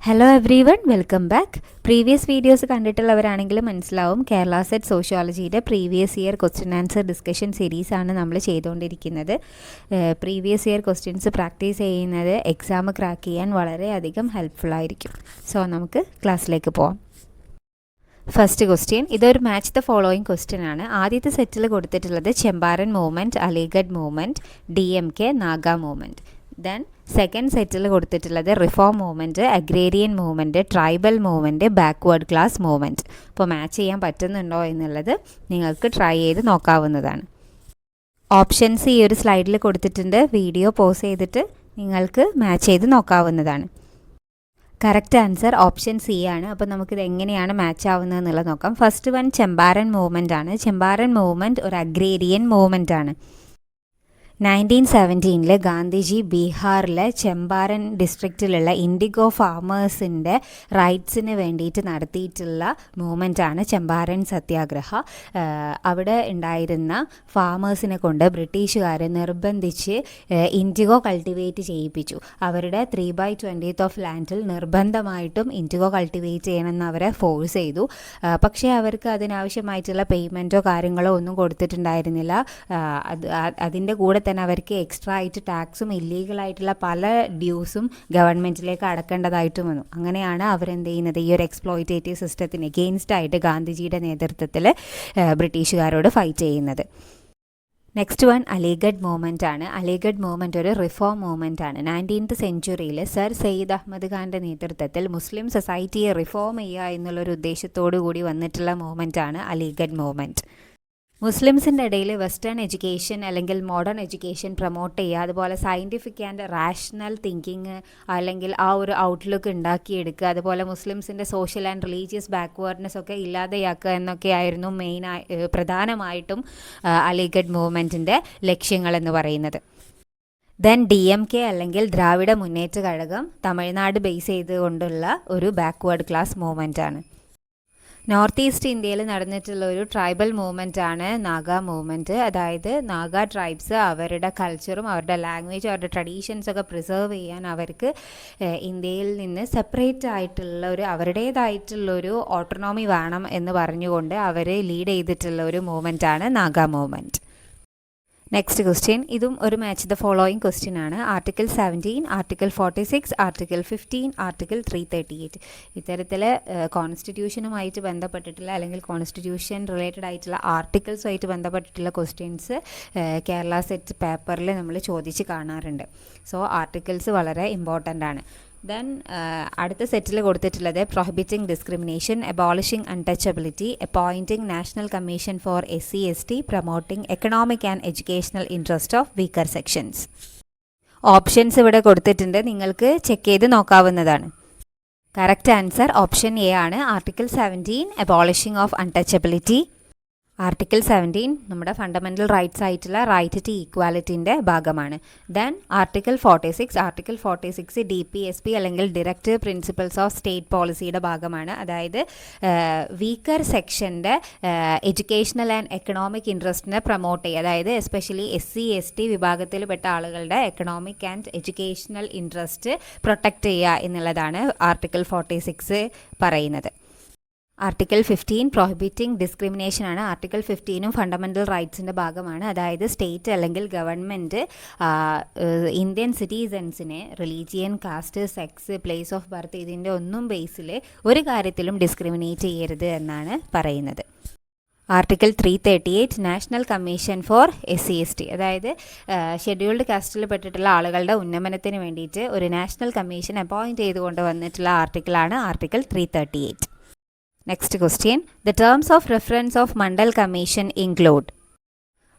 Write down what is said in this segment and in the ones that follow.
Hello everyone, welcome back. Previous videos കണ്ടിട്ടുള്ളവരാണെങ്കിലും മനസ്സിലാവും, Kerala SET സോഷ്യോളജിയുടെ previous year question answer discussion സീരീസാണ് നമ്മൾ ചെയ്തുകൊണ്ടിരിക്കുന്നത്. പ്രീവിയസ് ഇയർ ക്വസ്റ്റ്യൻസ് പ്രാക്ടീസ് ചെയ്യുന്നത് എക്സാം ക്രാക്ക് ചെയ്യാൻ വളരെയധികം ഹെൽപ്ഫുള്ളായിരിക്കും. സോ നമുക്ക് ക്ലാസ്സിലേക്ക് പോവാം. ഫസ്റ്റ് ക്വസ്റ്റ്യൻ, ഇതൊരു മാച്ച് ദ ഫോളോയിങ് ക്വസ്റ്റ്യൻ ആണ്. ആദ്യത്തെ സെറ്റിൽ കൊടുത്തിട്ടുള്ളത് Champaran movement, Aligarh movement, DMK, Naga movement. Then second സെറ്റിൽ കൊടുത്തിട്ടുള്ളത് reform movement, agrarian movement, tribal movement, backward class movement. അപ്പോൾ മാച്ച് ചെയ്യാൻ പറ്റുന്നുണ്ടോ എന്നുള്ളത് നിങ്ങൾക്ക് ട്രൈ ചെയ്ത് നോക്കാവുന്നതാണ്. ഓപ്ഷൻസ് ഈ ഒരു സ്ലൈഡിൽ കൊടുത്തിട്ടുണ്ട്. വീഡിയോ പോസ് ചെയ്തിട്ട് നിങ്ങൾക്ക് മാച്ച് ചെയ്ത് നോക്കാവുന്നതാണ്. കറക്റ്റ് ആൻസർ ഓപ്ഷൻ സി ആണ്. അപ്പോൾ നമുക്കിത് എങ്ങനെയാണ് മാച്ച് ആവുന്നത് എന്നുള്ളത് നോക്കാം. ഫസ്റ്റ് വൺ ചെമ്പാരൻ മൂവ്മെൻ്റ് ആണ്. ചെമ്പാരൻ മൂവ്മെൻറ്റ് ഒരു അഗ്രേരിയൻ മൂവ്മെൻ്റ് ആണ്. 1917 ഗാന്ധിജി ബീഹാറിലെ ചെമ്പാരൻ ഡിസ്ട്രിക്റ്റിലുള്ള ഇൻഡിഗോ ഫാമേഴ്സിൻ്റെ റൈറ്റ്സിന് വേണ്ടിയിട്ട് നടത്തിയിട്ടുള്ള മൂവ്മെൻറ്റാണ് ചെമ്പാരൻ സത്യാഗ്രഹ. അവിടെ ഉണ്ടായിരുന്ന ഫാമേഴ്സിനെ കൊണ്ട് ബ്രിട്ടീഷുകാർ നിർബന്ധിച്ച് ഇൻഡിഗോ കൾട്ടിവേറ്റ് ചെയ്യിപ്പിച്ചു. അവരുടെ 3/20 ഓഫ് ലാൻഡിൽ നിർബന്ധമായിട്ടും ഇൻഡിഗോ കൾട്ടിവേറ്റ് ചെയ്യണമെന്ന് അവരെ ഫോഴ്സ് ചെയ്തു. പക്ഷേ അവർക്ക് അതിനാവശ്യമായിട്ടുള്ള പേയ്മെൻറ്റോ കാര്യങ്ങളോ ഒന്നും കൊടുത്തിട്ടുണ്ടായിരുന്നില്ല. അതിൻ്റെ കൂടെ തന്നെ അവർക്ക് എക്സ്ട്രാ ആയിട്ട് ടാക്സും ഇല്ലീഗലായിട്ടുള്ള പല ഡ്യൂസും ഗവൺമെൻറ്റിലേക്ക് അടക്കേണ്ടതായിട്ടും വന്നു. അങ്ങനെയാണ് അവരെന്ത് ചെയ്യുന്നത്, ഈ ഒരു എക്സ്പ്ലോയിറ്റേറ്റീവ് സിസ്റ്റത്തിന് എഗെയിൻസ്റ്റ് ആയിട്ട് ഗാന്ധിജിയുടെ നേതൃത്വത്തിൽ ബ്രിട്ടീഷുകാരോട് ഫൈറ്റ് ചെയ്യുന്നത്. നെക്സ്റ്റ് വൺ അലിഗഡ് മൂവ്മെൻ്റ് ആണ്. അലിഗഡ് മൂവ്മെൻറ്റ് ഒരു റിഫോം മൂവ്മെൻ്റ് ആണ്. 19th സെഞ്ച്വറിയിൽ സർ സയ്യിദ് അഹമ്മദ് ഖാൻ്റെ നേതൃത്വത്തിൽ മുസ്ലിം സൊസൈറ്റിയെ റിഫോം ചെയ്യുക എന്നുള്ളൊരു ഉദ്ദേശത്തോടു കൂടി വന്നിട്ടുള്ള മൂവ്മെൻ്റ് ആണ് അലിഗഡ് മൂവ്മെൻറ്റ്. മുസ്ലിംസിൻ്റെ ഇടയിൽ വെസ്റ്റേൺ എഡ്യൂക്കേഷൻ അല്ലെങ്കിൽ മോഡേൺ എഡ്യൂക്കേഷൻ പ്രൊമോട്ട് ചെയ്യുക, അതുപോലെ സയൻറ്റിഫിക് ആൻഡ് റാഷണൽ തിങ്കിങ് അല്ലെങ്കിൽ ആ ഒരു ഔട്ട്ലുക്ക് ഉണ്ടാക്കിയെടുക്കുക, അതുപോലെ മുസ്ലിംസിൻ്റെ സോഷ്യൽ ആൻഡ് റിലീജിയസ് ബാക്ക്വേർഡ്നെസ് ഒക്കെ ഇല്ലാതെയാക്കുക എന്നൊക്കെയായിരുന്നു പ്രധാനമായിട്ടും അലിഗഡ് മൂവ്മെൻറ്റിൻ്റെ ലക്ഷ്യങ്ങളെന്ന് പറയുന്നത്. ദെൻ DMK അല്ലെങ്കിൽ ദ്രാവിഡ മുന്നേറ്റ കഴകം തമിഴ്നാട് ബേസ് ചെയ്തുകൊണ്ടുള്ള ഒരു ബാക്ക്വേർഡ് ക്ലാസ് മൂവ്മെൻ്റ് ആണ്. നോർത്ത് ഈസ്റ്റ് ഇന്ത്യയിൽ നടന്നിട്ടുള്ള ഒരു ട്രൈബൽ മൂവ്മെൻ്റ് ആണ് നാഗ മൂവ്മെൻറ്റ്. അതായത് നാഗ ട്രൈബ്സ് അവരുടെ കൾച്ചറും അവരുടെ ലാംഗ്വേജും അവരുടെ ട്രഡീഷൻസൊക്കെ പ്രിസർവ് ചെയ്യാൻ അവർക്ക് ഇന്ത്യയിൽ നിന്ന് സെപ്പറേറ്റ് ആയിട്ടുള്ള അവരുടേതായിട്ടുള്ളൊരു ഓട്ടോണോമി വേണം എന്ന് പറഞ്ഞുകൊണ്ട് അവർ ലീഡ് ചെയ്തിട്ടുള്ള ഒരു മൂവ്മെൻ്റ് ആണ് നാഗ മൂവ്മെൻറ്റ്. നെക്സ്റ്റ് ക്വസ്റ്റ്യൻ, ഇതും ഒരു മാച്ച് ദ ഫോളോയിങ് ക്വസ്റ്റ്യൻ ആണ്. Article 17, article 46, article 15, article 338. ഇത്തരത്തിൽ കോൺസ്റ്റിറ്റ്യൂഷനുമായിട്ട് ബന്ധപ്പെട്ടിട്ടുള്ള അല്ലെങ്കിൽ കോൺസ്റ്റിറ്റ്യൂഷൻ റിലേറ്റഡ് ആയിട്ടുള്ള ആർട്ടിക്കിൾസുമായിട്ട് ബന്ധപ്പെട്ടിട്ടുള്ള ക്വസ്റ്റ്യൻസ് കേരള സെറ്റ് പേപ്പറിൽ നമ്മൾ ചോദിച്ച് കാണാറുണ്ട്. സോ ആർട്ടിക്കിൾസ് വളരെ ഇമ്പോർട്ടൻ്റ് ആണ്. ദെൻ അടുത്ത സെറ്റിൽ കൊടുത്തിട്ടുള്ളത് prohibiting discrimination, abolishing untouchability, appointing national commission for SC/ST, promoting economic and educational interest of weaker sections. Options ഇവിടെ കൊടുത്തിട്ടുണ്ട്, നിങ്ങൾക്ക് ചെക്ക് ചെയ്ത് നോക്കാവുന്നതാണ്. കറക്റ്റ് ആൻസർ ഓപ്ഷൻ എ ആണ്. Article 17 abolishing of untouchability. Article 17 നമ്മുടെ ഫണ്ടമെൻ്റൽ റൈറ്റ്സ് ആയിട്ടുള്ള റൈറ്റ് ടു ഈക്വാലിറ്റിൻ്റെ ഭാഗമാണ്. ദെൻ ആർട്ടിക്കിൾ 46 DPSP അല്ലെങ്കിൽ ഡിറക്റ്റീവ് പ്രിൻസിപ്പിൾസ് ഓഫ് സ്റ്റേറ്റ് പോളിസിയുടെ ഭാഗമാണ്. അതായത് വീക്കർ സെക്ഷൻ്റെ എഡ്യൂക്കേഷണൽ ആൻഡ് എക്കണോമിക് ഇൻട്രസ്റ്റിനെ പ്രൊമോട്ട് ചെയ്യുക, അതായത് എസ്പെഷ്യലി SC/ST വിഭാഗത്തിൽപ്പെട്ട ആളുകളുടെ economic and educational interest protect ചെയ്യുക എന്നുള്ളതാണ് ആർട്ടിക്കിൾ 46 പറയുന്നത്. ആർട്ടിക്കിൾ 15 പ്രൊഹിബിറ്റിംഗ് ഡിസ്ക്രിമിനേഷൻ ആണ്. ആർട്ടിക്കിൾ 15 ഫണ്ടമെൻ്റൽ റൈറ്റ്സിൻ്റെ ഭാഗമാണ്. അതായത് സ്റ്റേറ്റ് അല്ലെങ്കിൽ ഗവൺമെൻറ് ഇന്ത്യൻ സിറ്റിസൻസിനെ religion, caste, sex, place of birth ഇതിൻ്റെ ഒന്നും ബേസിൽ ഒരു കാര്യത്തിലും ഡിസ്ക്രിമിനേറ്റ് ചെയ്യരുത് എന്നാണ് പറയുന്നത്. Article 338 national commission for SC/ST, അതായത് ഷെഡ്യൂൾഡ് കാസ്റ്റിൽ പെട്ടിട്ടുള്ള ആളുകളുടെ ഉന്നമനത്തിന് വേണ്ടിയിട്ട് ഒരു നാഷണൽ കമ്മീഷൻ അപ്പോയിൻറ്റ് ചെയ്തുകൊണ്ട് വന്നിട്ടുള്ള ആർട്ടിക്കിളാണ് article 338. Next question, the terms of reference of Mandal commission include.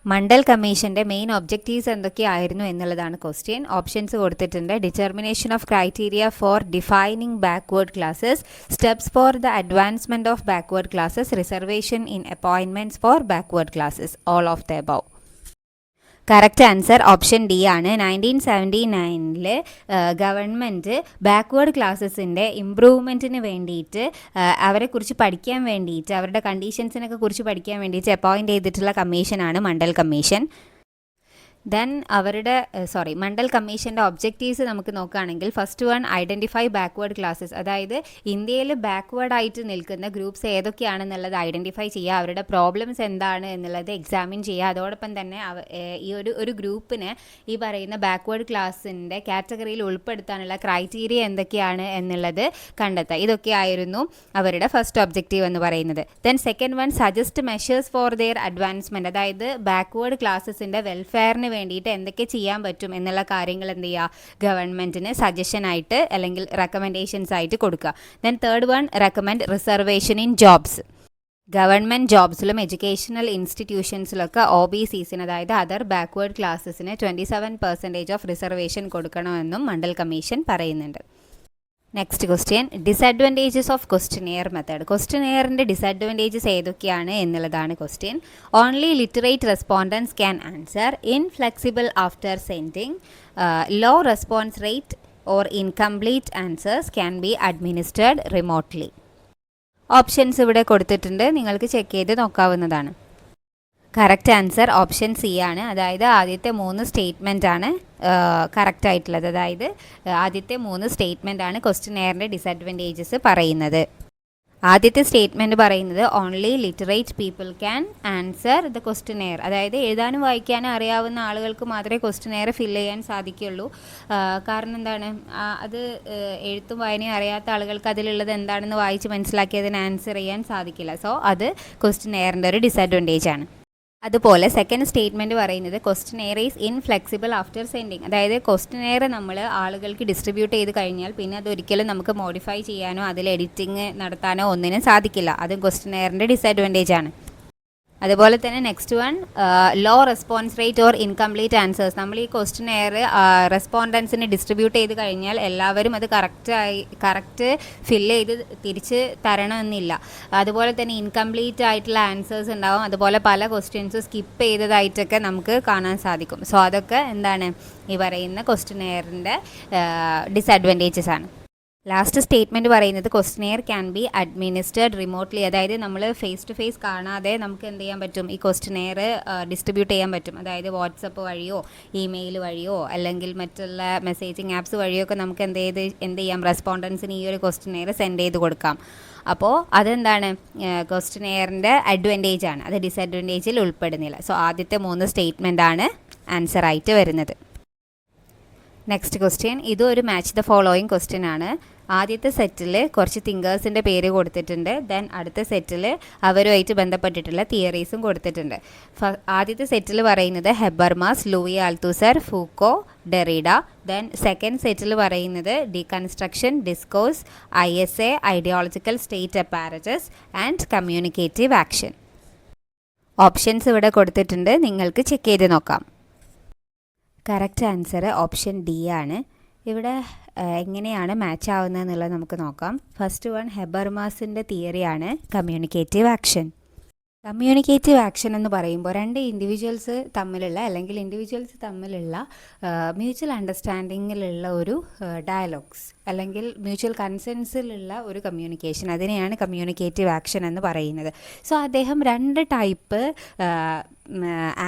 Mandal കമ്മീഷൻ്റെ മെയിൻ ഒബ്ജക്റ്റീവ്സ് എന്തൊക്കെയായിരുന്നു എന്നുള്ളതാണ് ക്വസ്റ്റ്യൻ. ഓപ്ഷൻസ് കൊടുത്തിട്ടുണ്ട്. Determination of criteria for defining backward classes, steps for the advancement of backward classes, reservation in appointments for backward classes, all of the above. Correct answer option D ആണ്. 1979 government backward ക്ലാസ്സസിൻ്റെ ഇംപ്രൂവ്മെൻറ്റിന് വേണ്ടിയിട്ട് അവരെക്കുറിച്ച് പഠിക്കാൻ വേണ്ടിയിട്ട് അവരുടെ കണ്ടീഷൻസിനൊക്കെ കുറിച്ച് പഠിക്കാൻ വേണ്ടിയിട്ട് അപ്പോയിൻറ്റ് ചെയ്തിട്ടുള്ള കമ്മീഷനാണ് മണ്ഡൽ കമ്മീഷൻ. ദെൻ അവരുടെ മണ്ഡൽ കമ്മീഷൻ്റെ ഒബ്ജക്റ്റീവ്സ് നമുക്ക് നോക്കുകയാണെങ്കിൽ first one identify backward classes, അതായത് ഇന്ത്യയിൽ ബാക്ക്വേർഡ് ആയിട്ട് നിൽക്കുന്ന ഗ്രൂപ്പ്സ് ഏതൊക്കെയാണെന്നുള്ളത് ഐഡൻറ്റിഫൈ ചെയ്യുക, അവരുടെ പ്രോബ്ലംസ് എന്താണ് എന്നുള്ളത് എക്സാമിൻ ചെയ്യുക. അതോടൊപ്പം തന്നെ ഈ ഒരു ഗ്രൂപ്പിന് ഈ പറയുന്ന ബാക്ക്വേർഡ് ക്ലാസ്സിൻ്റെ കാറ്റഗറിയിൽ ഉൾപ്പെടുത്താനുള്ള ക്രൈറ്റീരിയ എന്തൊക്കെയാണ് എന്നുള്ളത് കണ്ടെത്തുക. ഇതൊക്കെയായിരുന്നു അവരുടെ ഫസ്റ്റ് ഒബ്ജക്റ്റീവ് എന്ന് പറയുന്നത്. Then second one suggest measures for their advancement, അതായത് ബാക്ക്വേർഡ് ക്ലാസ്സസിൻ്റെ വെൽഫെയറിന് വേണ്ടിയിട്ട് എന്തൊക്കെ ചെയ്യാൻ പറ്റും എന്നുള്ള കാര്യങ്ങൾ എന്ത് ചെയ്യുക, ഗവൺമെൻറ്റിന് സജഷനായിട്ട് അല്ലെങ്കിൽ റെക്കമെൻഡേഷൻസ് ആയിട്ട് കൊടുക്കുക. Then third one recommend reservation in jobs, government ജോബ്സിലും എഡ്യൂക്കേഷണൽ ഇൻസ്റ്റിറ്റ്യൂഷൻസിലൊക്കെ OBCസിന്, അതായത് അതർ ബാക്ക്വേർഡ് ക്ലാസ്സസിന് 27% ഓഫ് റിസർവേഷൻ കൊടുക്കണമെന്നും മണ്ഡൽ കമ്മീഷൻ പറയുന്നുണ്ട്. Next question, disadvantages of questionnaire method. ക്വസ്റ്റ്യനെയറിൻ്റെ ഡിസഡ്വാൻറ്റേജസ് ഏതൊക്കെയാണ് എന്നുള്ളതാണ് question. Only literate respondents can answer, inflexible after sending, low response rate or incomplete answers can be administered remotely. Options ഇവിടെ കൊടുത്തിട്ടുണ്ട്, നിങ്ങൾക്ക് check ചെയ്ത് നോക്കാവുന്നതാണ്. കറക്റ്റ് ആൻസർ ഓപ്ഷൻ സി ആണ്, അതായത് ആദ്യത്തെ 3 സ്റ്റേറ്റ്മെൻ്റ് ആണ് കറക്റ്റ് ആയിട്ടുള്ളത്. അതായത് ആദ്യത്തെ 3 സ്റ്റേറ്റ്മെൻ്റ് ആണ് ക്വസ്റ്റ്യനെയറിൻ്റെ ഡിസഡ്വാൻറ്റേജസ് പറയുന്നത്. ആദ്യത്തെ സ്റ്റേറ്റ്മെൻറ്റ് പറയുന്നത് only literate people can answer the questionnaire, അതായത് എഴുതാനും വായിക്കാനും അറിയാവുന്ന ആളുകൾക്ക് മാത്രമേ ക്വസ്റ്റ്യനെയർ ഫില്ല് ചെയ്യാൻ സാധിക്കുള്ളൂ. കാരണം എന്താണ്, അത് എഴുത്തും വായനയും അറിയാത്ത ആളുകൾക്ക് അതിലുള്ളത് എന്താണെന്ന് വായിച്ച് മനസ്സിലാക്കി അതിന് ആൻസർ ചെയ്യാൻ സാധിക്കില്ല. സോ അത് ക്വസ്റ്റ്യനെയറിൻ്റെ ഒരു ഡിസഡ്വാൻറ്റേജ് ആണ്. അതുപോലെ സെക്കൻഡ് സ്റ്റേറ്റ്മെൻറ്റ് പറയുന്നത് questionnaire is inflexible after sending, അതായത് ക്വസ്റ്റ്യനെയർ നമ്മൾ ആളുകൾക്ക് ഡിസ്ട്രിബ്യൂട്ട് ചെയ്ത് കഴിഞ്ഞാൽ പിന്നെ അതൊരിക്കലും നമുക്ക് മോഡിഫൈ ചെയ്യാനോ അതിൽ എഡിറ്റിംഗ് നടത്താനോ ഒന്നിനും സാധിക്കില്ല. അതും ക്വസ്റ്റ്യനെയറിൻ്റെ ഡിസഡ്വാൻറ്റേജ് ആണ്. അതുപോലെ തന്നെ next one low response rate or incomplete answers, നമ്മൾ ഈ ക്വസ്റ്റ്യനെയർ റെസ്പോണ്ടൻസിന് ഡിസ്ട്രിബ്യൂട്ട് ചെയ്ത് കഴിഞ്ഞാൽ എല്ലാവരും അത് കറക്റ്റ് ഫില്ല് ചെയ്ത് തിരിച്ച് തരണമെന്നില്ല. അതുപോലെ തന്നെ ഇൻകംപ്ലീറ്റ് ആയിട്ടുള്ള ആൻസേഴ്സ് ഉണ്ടാവും, അതുപോലെ പല ക്വസ്റ്റ്യൻസ് സ്കിപ്പ് ചെയ്തതായിട്ടൊക്കെ നമുക്ക് കാണാൻ സാധിക്കും. സോ അതൊക്കെ എന്താണ് ഈ പറയുന്ന ക്വസ്റ്റ്യനെയറിൻ്റെ ഡിസഡ്വാൻറ്റേജസ് ആണ്. ലാസ്റ്റ് സ്റ്റേറ്റ്മെൻറ്റ് പറയുന്നത് questionnaire can be administered remotely, അതായത് നമ്മൾ ഫേസ് ടു ഫേസ് കാണാതെ നമുക്ക് എന്ത് ചെയ്യാൻ പറ്റും, ഈ ക്വസ്റ്റ്യനെയർ ഡിസ്ട്രിബ്യൂട്ട് ചെയ്യാൻ പറ്റും. അതായത് വാട്സപ്പ് വഴിയോ ഇമെയിൽ വഴിയോ അല്ലെങ്കിൽ മറ്റുള്ള മെസ്സേജിങ് ആപ്സ് വഴിയോ ഒക്കെ നമുക്ക് എന്ത് ചെയ്യാം, റെസ്പോണ്ടൻസിന് ഈ ഒരു ക്വസ്റ്റ്യനെയർ സെൻഡ് ചെയ്ത് കൊടുക്കാം. അപ്പോൾ അതെന്താണ് ക്വസ്റ്റ്യനെയറിൻ്റെ അഡ്വാൻറ്റേജ് ആണ്, അത് ഡിസഡ്വാൻറ്റേജിൽ ഉൾപ്പെടുന്നില്ല. സോ ആദ്യത്തെ 3 സ്റ്റേറ്റ്മെൻ്റ് ആണ് ആൻസർ ആയിട്ട് വരുന്നത്. നെക്സ്റ്റ് ക്വസ്റ്റ്യൻ, ഇതും ഒരു മാച്ച് ദ ഫോളോയിങ് ക്വസ്റ്റ്യൻ ആണ്. ആദ്യത്തെ സെറ്റിൽ കുറച്ച് തിങ്കേഴ്സിൻ്റെ പേര് കൊടുത്തിട്ടുണ്ട്. ദെൻ അടുത്ത സെറ്റിൽ അവരുമായിട്ട് ബന്ധപ്പെട്ടിട്ടുള്ള തിയറീസും കൊടുത്തിട്ടുണ്ട്. ആദ്യത്തെ സെറ്റിൽ പറയുന്നത് Habermas, Louis Althusser, Foucault, Derrida. Then second സെറ്റിൽ പറയുന്നത് deconstruction, discourse, ISA, ideological state apparatus and communicative action. Options ഇവിടെ കൊടുത്തിട്ടുണ്ട്, നിങ്ങൾക്ക് ചെക്ക് ചെയ്ത് നോക്കാം. കറക്റ്റ് ആൻസർ ഓപ്ഷൻ ഡി ആണ്. ഇവിടെ എങ്ങനെയാണ് മാച്ച് ആവുന്നത് എന്നുള്ളത് നമുക്ക് നോക്കാം. ഫസ്റ്റ് വൺ ഹെബർമാസിൻ്റെ തിയറിയാണ് കമ്മ്യൂണിക്കേറ്റീവ് ആക്ഷൻ. കമ്മ്യൂണിക്കേറ്റീവ് ആക്ഷൻ എന്ന് പറയുമ്പോൾ 2 ഇൻഡിവിജ്വൽസ് തമ്മിലുള്ള അല്ലെങ്കിൽ ഇൻഡിവിജ്വൽസ് തമ്മിലുള്ള മ്യൂച്വൽ അണ്ടർസ്റ്റാൻഡിങ്ങിലുള്ള ഒരു ഡയലോഗ്സ് അല്ലെങ്കിൽ മ്യൂച്വൽ കൺസെൻസിലുള്ള ഒരു കമ്മ്യൂണിക്കേഷൻ, അതിനെയാണ് കമ്മ്യൂണിക്കേറ്റീവ് ആക്ഷൻ എന്ന് പറയുന്നത്. സോ അദ്ദേഹം 2 ടൈപ്പ്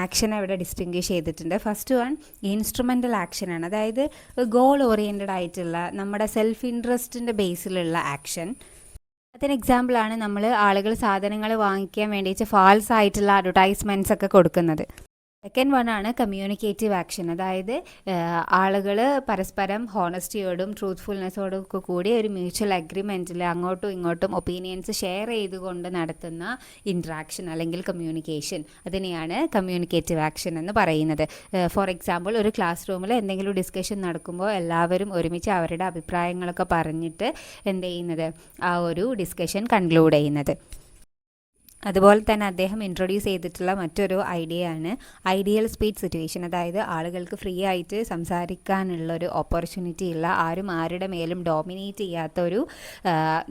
ആക്ഷൻ അവിടെ ഡിസ്റ്റിങ്വിഷ് ചെയ്തിട്ടുണ്ട്. ഫസ്റ്റ് വൺ ഇൻസ്ട്രുമെൻ്റൽ ആക്ഷനാണ്, അതായത് ഗോൾ ഓറിയൻറ്റഡ് ആയിട്ടുള്ള നമ്മുടെ സെൽഫ് ഇൻട്രസ്റ്റിൻ്റെ ബേസിലുള്ള ആക്ഷൻ. അതിന് എക്സാമ്പിളാണ് നമ്മൾ ആളുകൾ സാധനങ്ങൾ വാങ്ങിക്കാൻ വേണ്ടിയിട്ട് ഫാൾസ് ആയിട്ടുള്ള അഡ്വർടൈസ്മെൻറ്റ്സ് ഒക്കെ കൊടുക്കുന്നത്. സെക്കൻഡ് വൺ ആണ് കമ്മ്യൂണിക്കേറ്റീവ് ആക്ഷൻ, അതായത് ആളുകൾ പരസ്പരം ഹോണസ്റ്റിയോടും ട്രൂത്ത്ഫുൾനെസ്സോടും ഒക്കെ കൂടി ഒരു മ്യൂച്വൽ അഗ്രിമെൻറ്റിൽ അങ്ങോട്ടും ഇങ്ങോട്ടും ഒപ്പീനിയൻസ് ഷെയർ ചെയ്തുകൊണ്ട് നടത്തുന്ന ഇൻട്രാക്ഷൻ അല്ലെങ്കിൽ കമ്മ്യൂണിക്കേഷൻ, അതിനെയാണ് കമ്മ്യൂണിക്കേറ്റീവ് ആക്ഷൻ എന്ന് പറയുന്നത്. ഫോർ എക്സാമ്പിൾ, ഒരു ക്ലാസ് റൂമിൽ എന്തെങ്കിലും ഡിസ്കഷൻ നടക്കുമ്പോൾ എല്ലാവരും ഒരുമിച്ച് അവരുടെ അഭിപ്രായങ്ങളൊക്കെ പറഞ്ഞിട്ട് എന്ത് ചെയ്യുന്നത്, ആ ഒരു ഡിസ്കഷൻ കൺക്ലൂഡ് ചെയ്യുന്നത്. അതുപോലെ തന്നെ അദ്ദേഹം ഇൻട്രൊഡ്യൂസ് ചെയ്തിട്ടുള്ള മറ്റൊരു ഐഡിയയാണ് ഐഡിയൽ സ്പീച്ച് സിറ്റുവേഷൻ, അതായത് ആളുകൾക്ക് ഫ്രീ ആയിട്ട് സംസാരിക്കാനുള്ളൊരു ഓപ്പർച്യൂണിറ്റി ഉള്ള, ആരും ആരുടെ മേലും ഡോമിനേറ്റ് ചെയ്യാത്തൊരു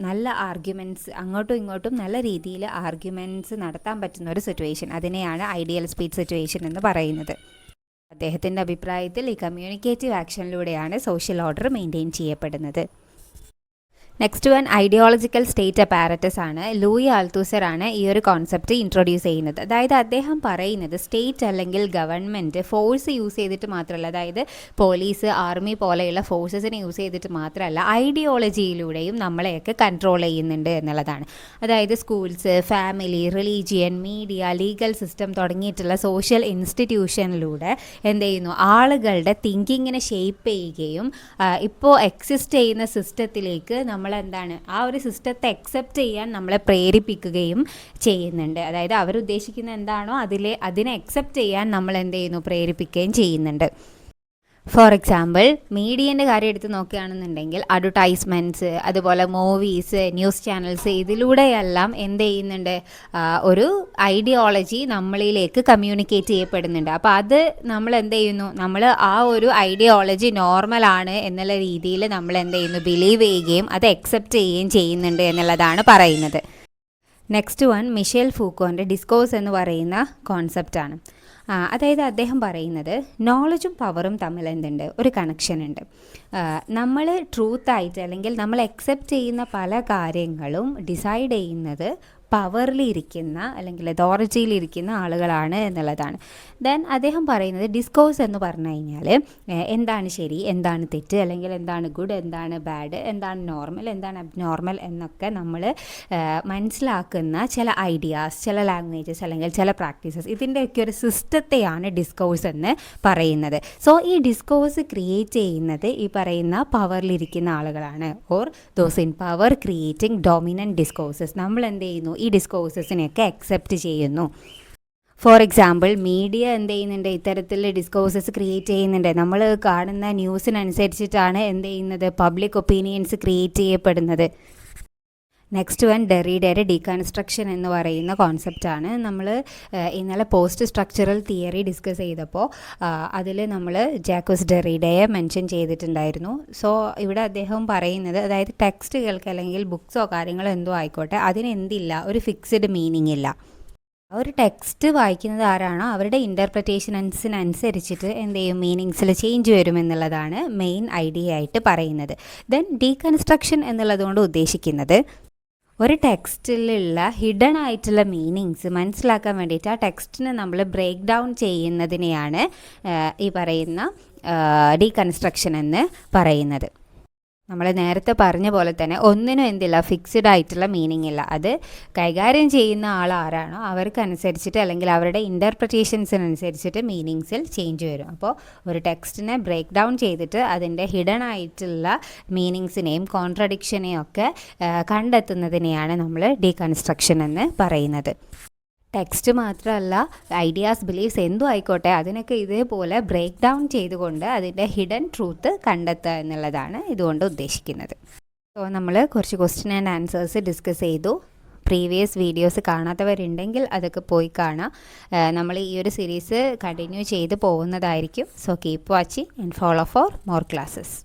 നല്ല ആർഗ്യുമെൻറ്റ്സ്, അങ്ങോട്ടും ഇങ്ങോട്ടും നല്ല രീതിയിൽ ആർഗ്യുമെൻറ്റ്സ് നടത്താൻ പറ്റുന്ന ഒരു സിറ്റുവേഷൻ, അതിനെയാണ് ഐഡിയൽ സ്പീച്ച് സിറ്റുവേഷൻ എന്ന് പറയുന്നത്. അദ്ദേഹത്തിൻ്റെ അഭിപ്രായത്തിൽ ഈ കമ്മ്യൂണിക്കേറ്റീവ് ആക്ഷനിലൂടെയാണ് സോഷ്യൽ ഓർഡർ മെയിൻറ്റെയിൻ ചെയ്യപ്പെടുന്നത്. Next one ideological state apparatus ആണ്. ലൂയി ആൽത്തൂസർ ആണ് ഈ ഒരു കോൺസെപ്റ്റ് ഇൻട്രൊഡ്യൂസ് ചെയ്യുന്നത്. അതായത് അദ്ദേഹം പറയുന്നത് സ്റ്റേറ്റ് അല്ലെങ്കിൽ ഗവൺമെൻറ് ഫോഴ്സ് യൂസ് ചെയ്തിട്ട് മാത്രമല്ല, അതായത് പോലീസ്, ആർമി പോലെയുള്ള ഫോഴ്സസിനെ യൂസ് ചെയ്തിട്ട് മാത്രമല്ല, ഐഡിയോളജിയിലൂടെയും നമ്മളെയൊക്കെ കൺട്രോൾ ചെയ്യുന്നുണ്ട് എന്നുള്ളതാണ്. അതായത് schools, family, religion, media, legal system തുടങ്ങിയിട്ടുള്ള സോഷ്യൽ ഇൻസ്റ്റിറ്റ്യൂഷനിലൂടെ എന്ത് ചെയ്യുന്നു, ആളുകളുടെ തിങ്കിങ്ങിനെ ഷേപ്പ് ചെയ്യുകയും ഇപ്പോൾ എക്സിസ്റ്റ് ചെയ്യുന്ന സിസ്റ്റത്തിലേക്ക് നമ്മളെന്താണ് ആ ഒരു സിസ്റ്റത്തെ അക്സെപ്റ്റ് ചെയ്യാൻ നമ്മളെ പ്രേരിപ്പിക്കുകയും ചെയ്യുന്നുണ്ട്. അതായത് അവരുദ്ദേശിക്കുന്ന എന്താണോ അതിനെ അക്സെപ്റ്റ് ചെയ്യാൻ നമ്മൾ എന്ത് ചെയ്യുന്നു, പ്രേരിപ്പിക്കുകയും ചെയ്യുന്നുണ്ട്. ഫോർ എക്സാമ്പിൾ മീഡിയൻ്റെ കാര്യം എടുത്ത് നോക്കുകയാണെന്നുണ്ടെങ്കിൽ അഡ്വർടൈസ്മെൻറ്റ്സ്, അതുപോലെ മൂവീസ്, ന്യൂസ് ചാനൽസ്, ഇതിലൂടെയെല്ലാം എന്ത് ചെയ്യുന്നുണ്ട്, ഒരു ഐഡിയോളജി നമ്മളിലേക്ക് കമ്മ്യൂണിക്കേറ്റ് ചെയ്യപ്പെടുന്നുണ്ട്. അപ്പോൾ അത് നമ്മൾ എന്ത് ചെയ്യുന്നു, നമ്മൾ ആ ഒരു ഐഡിയോളജി നോർമലാണ് എന്നുള്ള രീതിയിൽ നമ്മൾ എന്ത് ചെയ്യുന്നു, ബിലീവ് ചെയ്യുകയും അത് അക്സെപ്റ്റ് ചെയ്യുകയും ചെയ്യുന്നുണ്ട് എന്നുള്ളതാണ് പറയുന്നത്. നെക്സ്റ്റ് വൺ മിഷേൽ ഫൂക്കോൻ്റെ ഡിസ്കോഴ്സ് എന്ന് പറയുന്ന കോൺസെപ്റ്റാണ്. അതായത് അദ്ദേഹം പറയുന്നത് നോളജും പവറും തമ്മിൽ എന്തുണ്ട്, ഒരു കണക്ഷൻ ഉണ്ട്. നമ്മൾ ട്രൂത്തായിട്ട് അല്ലെങ്കിൽ നമ്മൾ അക്സെപ്റ്റ് ചെയ്യുന്ന പല കാര്യങ്ങളും ഡിസൈഡ് ചെയ്യുന്നത് പവറിലിരിക്കുന്ന അല്ലെങ്കിൽ അതോറിറ്റിയിലിരിക്കുന്ന ആളുകളാണ് എന്നുള്ളതാണ്. ദെൻ അദ്ദേഹം പറയുന്നത് ഡിസ്കോഴ്സ് എന്ന് പറഞ്ഞു കഴിഞ്ഞാൽ എന്താണ് ശരി, എന്താണ് തെറ്റ്, അല്ലെങ്കിൽ എന്താണ് ഗുഡ്, എന്താണ് ബാഡ്, എന്താണ് നോർമൽ, എന്താണ് അബ്നോർമൽ എന്നൊക്കെ നമ്മൾ മനസ്സിലാക്കുന്ന ചില ഐഡിയാസ്, ചില ലാംഗ്വേജസ് അല്ലെങ്കിൽ ചില പ്രാക്ടീസസ്, ഇതിൻ്റെയൊക്കെ ഒരു സിസ്റ്റത്തെയാണ് ഡിസ്കോഴ്സ് എന്ന് പറയുന്നത്. സോ ഈ ഡിസ്കോഴ്സ് ക്രിയേറ്റ് ചെയ്യുന്നത് ഈ പറയുന്ന പവറിലിരിക്കുന്ന ആളുകളാണ്, or those in power creating dominant discourses. നമ്മൾ എന്ത് ചെയ്യുന്നു, ഈ ഡിസ്കോഴ്സസിനെയൊക്കെ അക്സെപ്റ്റ് ചെയ്യുന്നു. ഫോർ എക്സാമ്പിൾ മീഡിയ എന്ത് ചെയ്യുന്നുണ്ട്, ഇത്തരത്തിലുള്ള ഡിസ്കോഴ്സസ് ക്രിയേറ്റ് ചെയ്യുന്നുണ്ട്. നമ്മൾ കാണുന്ന ന്യൂസിനനുസരിച്ചിട്ടാണ് എന്ത് ചെയ്യുന്നത്, പബ്ലിക് ഒപ്പീനിയൻസ് ക്രിയേറ്റ് ചെയ്യപ്പെടുന്നത്. നെക്സ്റ്റ് വൺ ഡെറിഡയുടെ ഡീകൺസ്ട്രക്ഷൻ എന്ന് പറയുന്ന കോൺസെപ്റ്റാണ്. നമ്മൾ ഇന്നലെ പോസ്റ്റ് സ്ട്രക്ചറൽ തിയറി ഡിസ്കസ് ചെയ്തപ്പോൾ അതിൽ നമ്മൾ ജാക്കോസ് ഡെറിഡയെ മെൻഷൻ ചെയ്തിട്ടുണ്ടായിരുന്നു. സോ ഇവിടെ അദ്ദേഹം പറയുന്നത്, അതായത് ടെക്സ്റ്റുകൾക്ക് അല്ലെങ്കിൽ ബുക്സോ കാര്യങ്ങളോ എന്തോ ആയിക്കോട്ടെ, അതിനെന്തില്ല, ഒരു ഫിക്സ്ഡ് മീനിങ് ഇല്ല. ഒരു ടെക്സ്റ്റ് വായിക്കുന്നത് ആരാണോ അവരുടെ ഇൻ്റർപ്രിറ്റേഷൻസിനനുസരിച്ചിട്ട് എന്ത് ചെയ്യും, മീനിങ്സിൽ ചേഞ്ച് വരുമെന്നുള്ളതാണ് മെയിൻ ഐഡിയ ആയിട്ട് പറയുന്നത്. ദെൻ ഡീകൺസ്ട്രക്ഷൻ എന്നുള്ളതുകൊണ്ട് ഉദ്ദേശിക്കുന്നത് ഒരു ടെക്സ്റ്റിലുള്ള ഹിഡൻ ആയിട്ടുള്ള മീനിങ്സ് മനസ്സിലാക്കാൻ വേണ്ടിയിട്ട് ആ ടെക്സ്റ്റിനെ നമ്മൾ ബ്രേക്ക് ഡൗൺ ചെയ്യുന്നതിനെയാണ് ഈ പറയുന്ന ഡീകൺസ്ട്രക്ഷൻ എന്ന് പറയുന്നത്. നമ്മൾ നേരത്തെ പറഞ്ഞ പോലെ തന്നെ ഒന്നിനും എന്തില്ല, ഫിക്സ്ഡ് ആയിട്ടുള്ള മീനിങ് ഇല്ല. അത് കൈകാര്യം ചെയ്യുന്ന ആൾ ആരാണോ അവർക്കനുസരിച്ചിട്ട് അല്ലെങ്കിൽ അവരുടെ ഇൻ്റർപ്രിറ്റേഷൻസിനനുസരിച്ചിട്ട് മീനിങ്സിൽ ചേഞ്ച് വരും. അപ്പോൾ ഒരു ടെക്സ്റ്റിനെ ബ്രേക്ക് ഡൗൺ ചെയ്തിട്ട് അതിൻ്റെ ഹിഡൻ ആയിട്ടുള്ള മീനിങ്സിനെയും കോൺട്രഡിക്ഷനെയും ഒക്കെ കണ്ടെത്തുന്നതിനെയാണ് നമ്മൾ ഡീകൺസ്ട്രക്ഷൻ എന്ന് പറയുന്നത്. ടെക്സ്റ്റ് മാത്രമല്ല, ഐഡിയാസ്, ബിലീഫ്സ് എന്തും ആയിക്കോട്ടെ, അതിനൊക്കെ ഇതേപോലെ ബ്രേക്ക് ഡൗൺ ചെയ്തുകൊണ്ട് അതിൻ്റെ ഹിഡൻ ട്രൂത്ത് കണ്ടെത്തുക എന്നുള്ളതാണ് ഇതുകൊണ്ട് ഉദ്ദേശിക്കുന്നത്. സോ നമ്മൾ കുറച്ച് ക്വസ്റ്റ്യൻ ആൻഡ് ആൻസേഴ്സ് ഡിസ്കസ് ചെയ്തു. പ്രീവിയസ് വീഡിയോസ് കാണാത്തവരുണ്ടെങ്കിൽ അതൊക്കെ പോയി കാണാം. നമ്മൾ ഈ ഒരു സീരീസ് കണ്ടിന്യൂ ചെയ്ത് പോകുന്നതായിരിക്കും. So keep watching and follow for more classes.